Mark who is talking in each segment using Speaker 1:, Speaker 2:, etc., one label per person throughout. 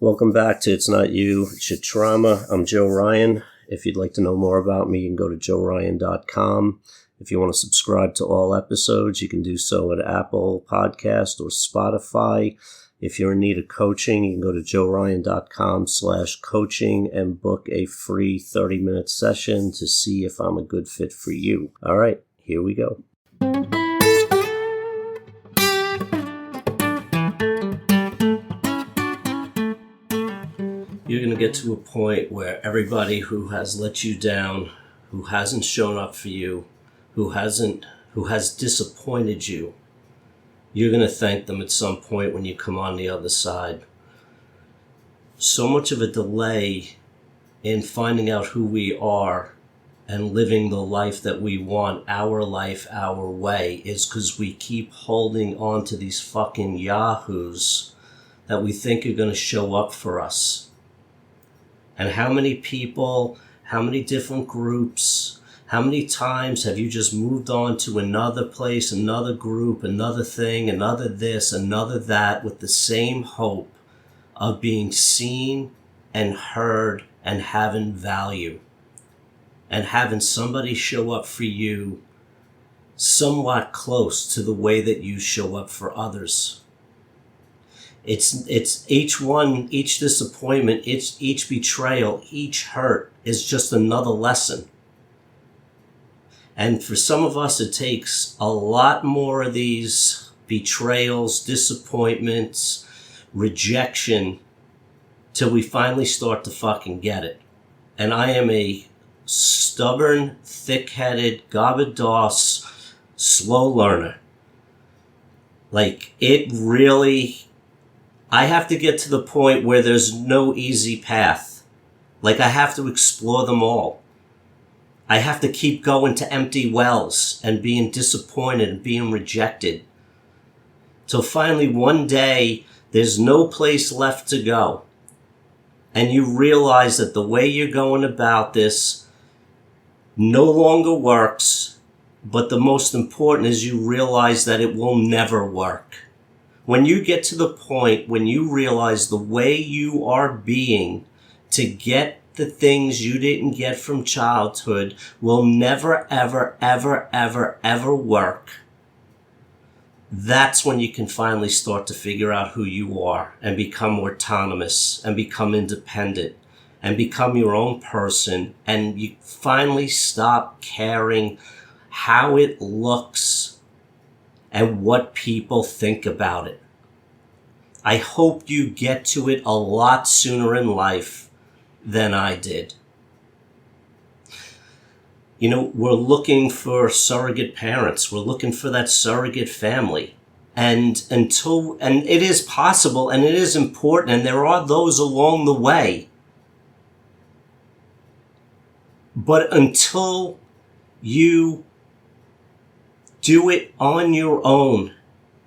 Speaker 1: Welcome back to It's Not You, It's Your Trauma. I'm Joe Ryan. If you'd like to know more about me, you can go to joeryan.com. If you want to subscribe to all episodes, you can do so at Apple Podcast or Spotify. If you're in need of coaching, you can go to joeryan.com/coaching and book a free 30-minute session to see if I'm a good fit for you. All right, here we go. You're going to get to a point where everybody who has let you down, who hasn't shown up for you, who has disappointed you, you're going to thank them at some point when you come on the other side. So much of a delay in finding out who we are and living the life that we want, our life, our way, is because we keep holding on to these fucking yahoos that we think are going to show up for us. And how many people, how many different groups, how many times have you just moved on to another place, another group, another thing, another this, another that, with the same hope of being seen and heard and having value and having somebody show up for you somewhat close to the way that you show up for others? It's each disappointment, each betrayal, each hurt is just another lesson. And for some of us, it takes a lot more of these betrayals, disappointments, rejection, till we finally start to fucking get it. And I am a stubborn, thick-headed, gobbadoss, slow learner. Like, I have to get to the point where there's no easy path. Like, I have to explore them all. I have to keep going to empty wells and being disappointed and being rejected. Till finally one day, there's no place left to go. And you realize that the way you're going about this no longer works. But the most important is you realize that it will never work. When you get to the point when you realize the way you are being to get the things you didn't get from childhood will never, ever, ever, ever, ever work, that's when you can finally start to figure out who you are and become autonomous and become independent and become your own person, and you finally stop caring how it looks and what people think about it. I hope you get to it a lot sooner in life than I did. You know, we're looking for surrogate parents. We're looking for that surrogate family. And it is possible and it is important, and there are those along the way. But until you do it on your own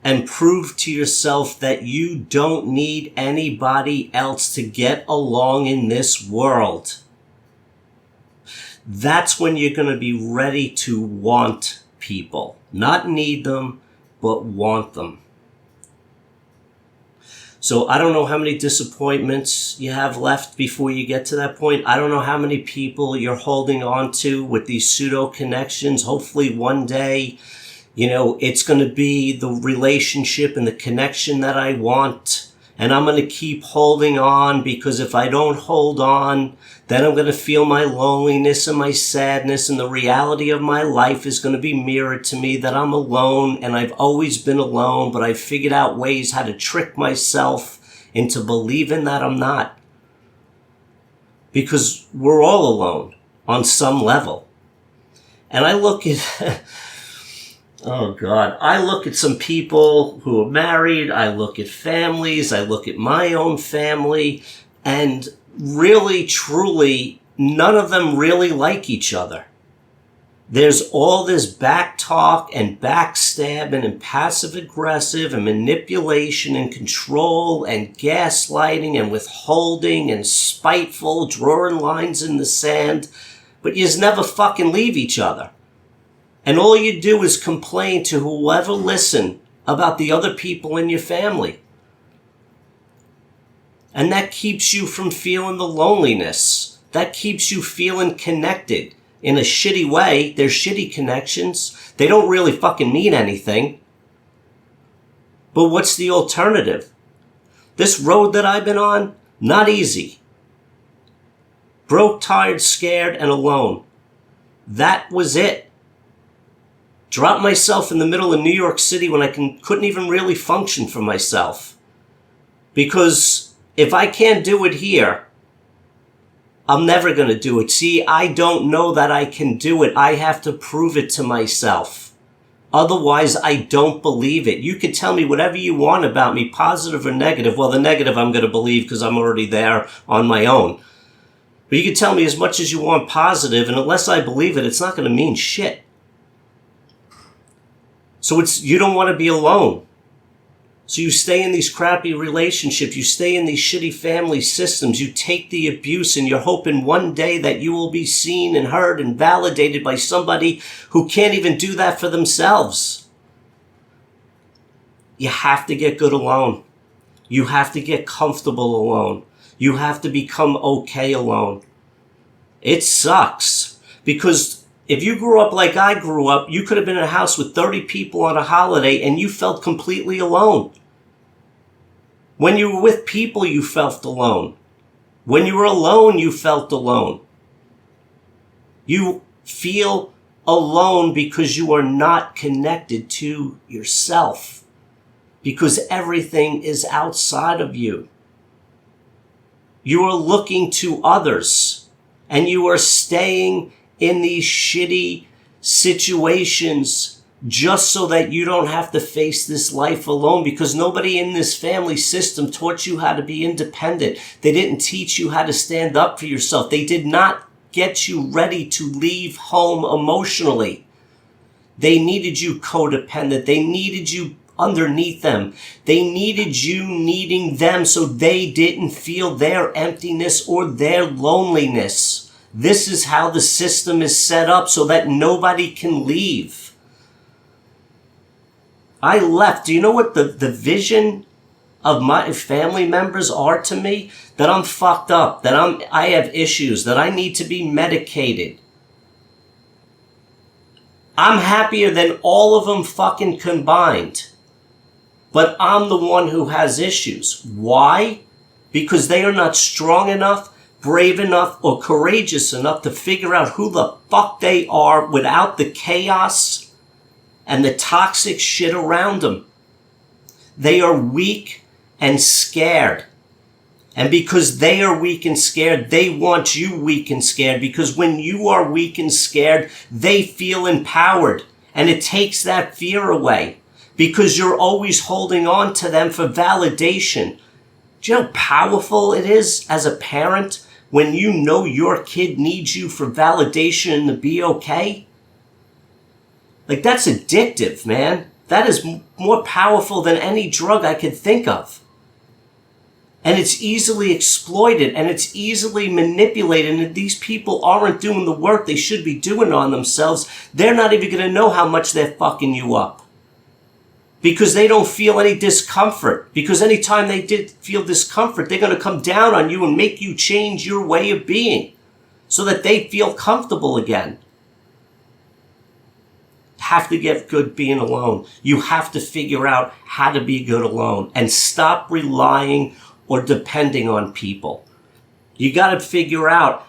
Speaker 1: and prove to yourself that you don't need anybody else to get along in this world, that's when you're going to be ready to want people. Not need them, but want them. So I don't know how many disappointments you have left before you get to that point. I don't know how many people you're holding on to with these pseudo-connections. Hopefully one day, it's going to be the relationship and the connection that I want. And I'm going to keep holding on, because if I don't hold on, then I'm going to feel my loneliness and my sadness, and the reality of my life is going to be mirrored to me that I'm alone, and I've always been alone, but I've figured out ways how to trick myself into believing that I'm not. Because we're all alone on some level. And I look at... Oh, God. I look at some people who are married. I look at families. I look at my own family. And really, truly, none of them really like each other. There's all this back talk and backstabbing and passive aggressive and manipulation and control and gaslighting and withholding and spiteful, drawing lines in the sand. But you just never fucking leave each other. And all you do is complain to whoever listen about the other people in your family. And that keeps you from feeling the loneliness. That keeps you feeling connected. In a shitty way, they're shitty connections. They don't really fucking mean anything. But what's the alternative? This road that I've been on, not easy. Broke, tired, scared, and alone. That was it. Dropped myself in the middle of New York City when I couldn't even really function for myself. Because if I can't do it here, I'm never going to do it. See, I don't know that I can do it. I have to prove it to myself. Otherwise, I don't believe it. You can tell me whatever you want about me, positive or negative. Well, the negative I'm going to believe because I'm already there on my own. But you can tell me as much as you want positive, and unless I believe it, it's not going to mean shit. So you don't want to be alone. So you stay in these crappy relationships, you stay in these shitty family systems, you take the abuse, and you're hoping one day that you will be seen and heard and validated by somebody who can't even do that for themselves. You have to get good alone. You have to get comfortable alone. You have to become okay alone. It sucks, because if you grew up like I grew up, you could have been in a house with 30 people on a holiday and you felt completely alone. When you were with people, you felt alone. When you were alone, you felt alone. You feel alone because you are not connected to yourself, because everything is outside of you. You are looking to others, and you are staying in these shitty situations just so that you don't have to face this life alone, because nobody in this family system taught you how to be independent. They didn't teach you how to stand up for yourself. They did not get you ready to leave home emotionally. They needed you codependent. They needed you underneath them. They needed you needing them so they didn't feel their emptiness or their loneliness. This is how the system is set up, so that nobody can leave. I left. Do you know what the vision of my family members are to me? That I'm fucked up, that I have issues, that I need to be medicated. I'm happier than all of them fucking combined. But I'm the one who has issues. Why? Because they are not strong enough, brave enough, or courageous enough to figure out who the fuck they are without the chaos and the toxic shit around them. They are weak and scared. And because they are weak and scared, they want you weak and scared. Because when you are weak and scared, they feel empowered. And it takes that fear away, because you're always holding on to them for validation. Do you know how powerful it is as a parent when you know your kid needs you for validation and to be okay? Like, that's addictive, man. That is more powerful than any drug I could think of. And it's easily exploited, and it's easily manipulated, and if these people aren't doing the work they should be doing on themselves, they're not even going to know how much they're fucking you up. Because they don't feel any discomfort. Because anytime they did feel discomfort, they're going to come down on you and make you change your way of being so that they feel comfortable again. Have to get good being alone. You have to figure out how to be good alone and stop relying or depending on people. You got to figure out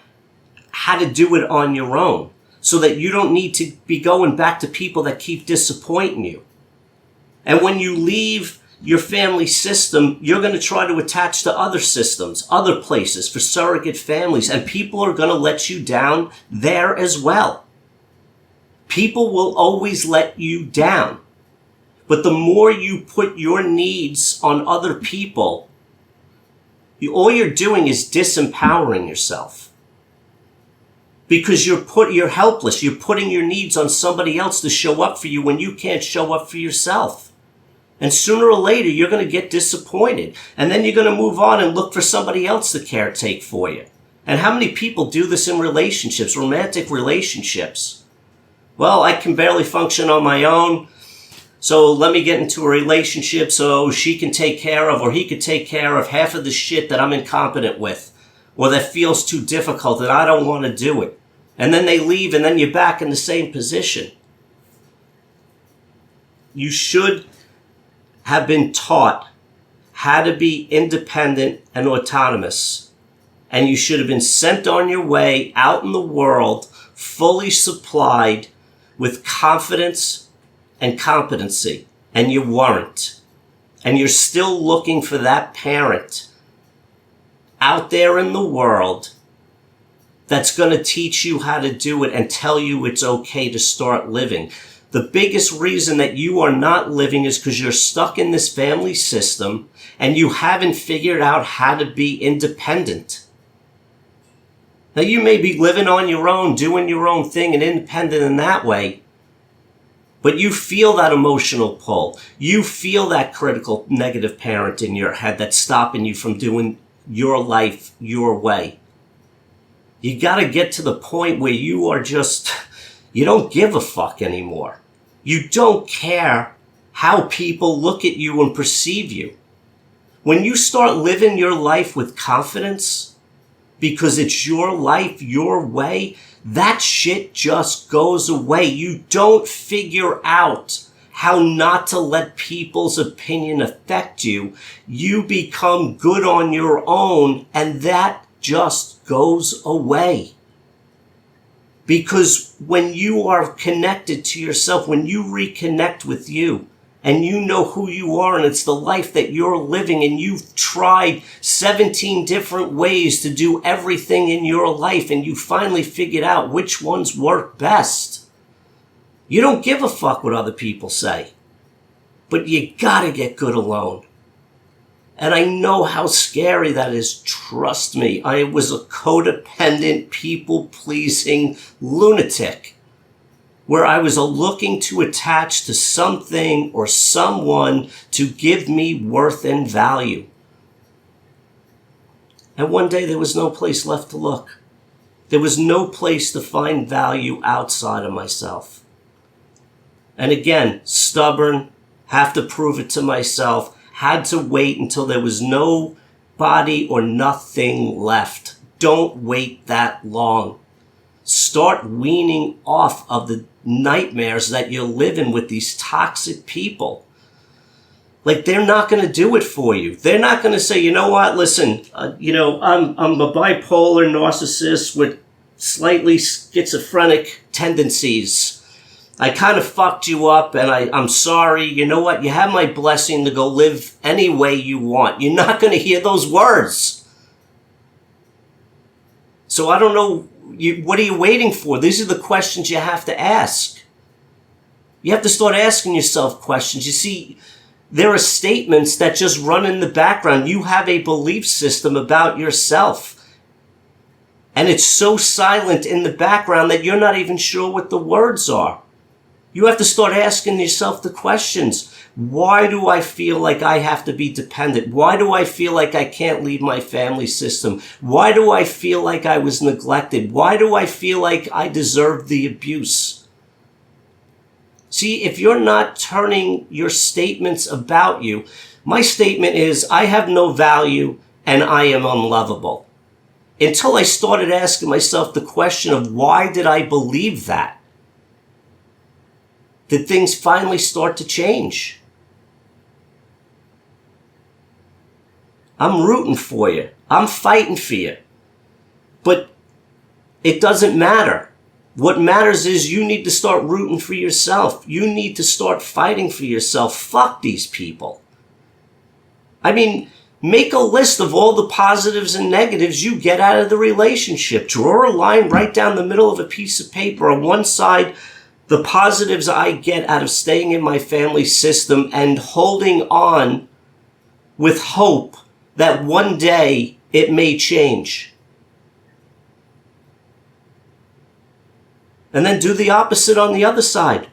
Speaker 1: how to do it on your own so that you don't need to be going back to people that keep disappointing you. And when you leave your family system, you're going to try to attach to other systems, other places for surrogate families, and people are going to let you down there as well. People will always let you down. But the more you put your needs on other people, all you're doing is disempowering yourself. Because you're helpless. You're putting your needs on somebody else to show up for you when you can't show up for yourself. And sooner or later, you're going to get disappointed. And then you're going to move on and look for somebody else to caretake for you. And how many people do this in relationships, romantic relationships? Well, I can barely function on my own. So let me get into a relationship so she can take care of, or he could take care of half of the shit that I'm incompetent with, or that feels too difficult and I don't want to do it. And then they leave and then you're back in the same position. You should have been taught how to be independent and autonomous. And you should have been sent on your way out in the world fully supplied with confidence and competency. And you weren't. And you're still looking for that parent out there in the world that's going to teach you how to do it and tell you it's okay to start living. The biggest reason that you are not living is because you're stuck in this family system and you haven't figured out how to be independent. Now, you may be living on your own, doing your own thing and independent in that way, but you feel that emotional pull. You feel that critical negative parent in your head that's stopping you from doing your life your way. You got to get to the point where you are just, you don't give a fuck anymore. You don't care how people look at you and perceive you. When you start living your life with confidence, because it's your life, your way, that shit just goes away. You don't figure out how not to let people's opinion affect you. You become good on your own, and that just goes away. Because when you are connected to yourself, when you reconnect with you, and you know who you are, and it's the life that you're living, and you've tried 17 different ways to do everything in your life, and you finally figured out which ones work best. You don't give a fuck what other people say. But you gotta get good alone. And I know how scary that is. Trust me, I was a codependent, people-pleasing lunatic where I was looking to attach to something or someone to give me worth and value. And one day there was no place left to look. There was no place to find value outside of myself. And again, stubborn, have to prove it to myself, had to wait until there was nobody or nothing left. Don't wait that long. Start weaning off of the nightmares that you're living with these toxic people. Like, they're not going to do it for you. They're not going to say, you know what, listen, I'm a bipolar narcissist with slightly schizophrenic tendencies. I kind of fucked you up and I'm sorry. You know what? You have my blessing to go live any way you want. You're not going to hear those words. So I don't know. What are you waiting for? These are the questions you have to ask. You have to start asking yourself questions. You see, there are statements that just run in the background. You have a belief system about yourself. And it's so silent in the background that you're not even sure what the words are. You have to start asking yourself the questions. Why do I feel like I have to be dependent? Why do I feel like I can't leave my family system? Why do I feel like I was neglected? Why do I feel like I deserve the abuse? See, if you're not turning your statements about you, my statement is, I have no value and I am unlovable. Until I started asking myself the question of why did I believe that? Did things finally start to change? I'm rooting for you. I'm fighting for you. But it doesn't matter. What matters is you need to start rooting for yourself. You need to start fighting for yourself. Fuck these people. I mean, make a list of all the positives and negatives you get out of the relationship. Draw a line right down the middle of a piece of paper. On one side, the positives I get out of staying in my family system and holding on with hope that one day it may change. And then do the opposite on the other side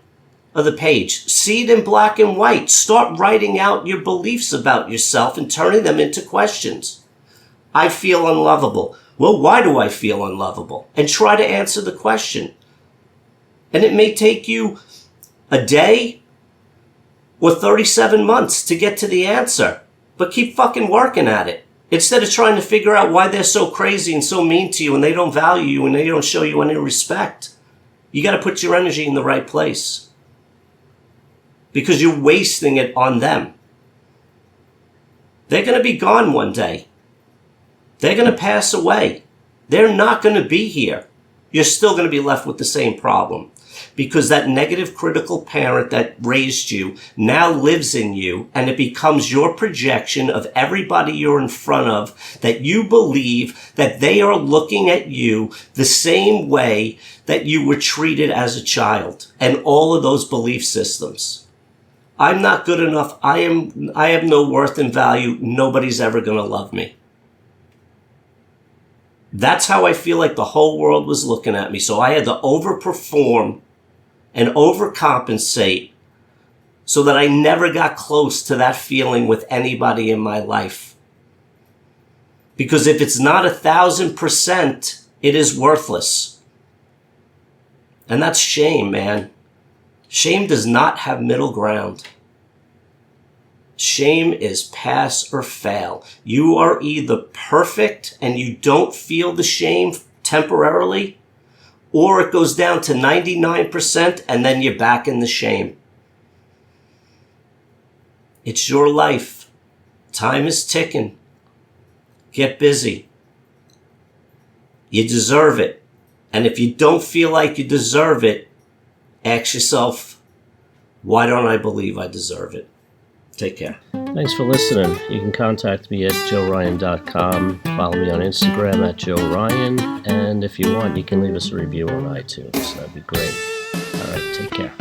Speaker 1: of the page. See it in black and white. Start writing out your beliefs about yourself and turning them into questions. I feel unlovable. Well, why do I feel unlovable? And try to answer the question. And it may take you a day, or 37 months to get to the answer. But keep fucking working at it. Instead of trying to figure out why they're so crazy and so mean to you and they don't value you and they don't show you any respect. You got to put your energy in the right place. Because you're wasting it on them. They're going to be gone one day. They're going to pass away. They're not going to be here. You're still going to be left with the same problem. Because that negative critical parent that raised you now lives in you, and it becomes your projection of everybody you're in front of, that you believe that they are looking at you the same way that you were treated as a child, and all of those belief systems. I'm not good enough. I have no worth and value. Nobody's ever going to love me. That's how I feel like the whole world was looking at me. So I had to overperform and overcompensate so that I never got close to that feeling with anybody in my life. Because if it's not 1,000%, it is worthless. And that's shame, man. Shame does not have middle ground. Shame is pass or fail. You are either perfect and you don't feel the shame temporarily, or it goes down to 99% and then you're back in the shame. It's your life. Time is ticking. Get busy. You deserve it. And if you don't feel like you deserve it, ask yourself, why don't I believe I deserve it? Take care. Thanks for listening. You can contact me at joeryan.com. Follow me on Instagram at joeryan. And if you want, you can leave us a review on iTunes. That'd be great. All right, take care.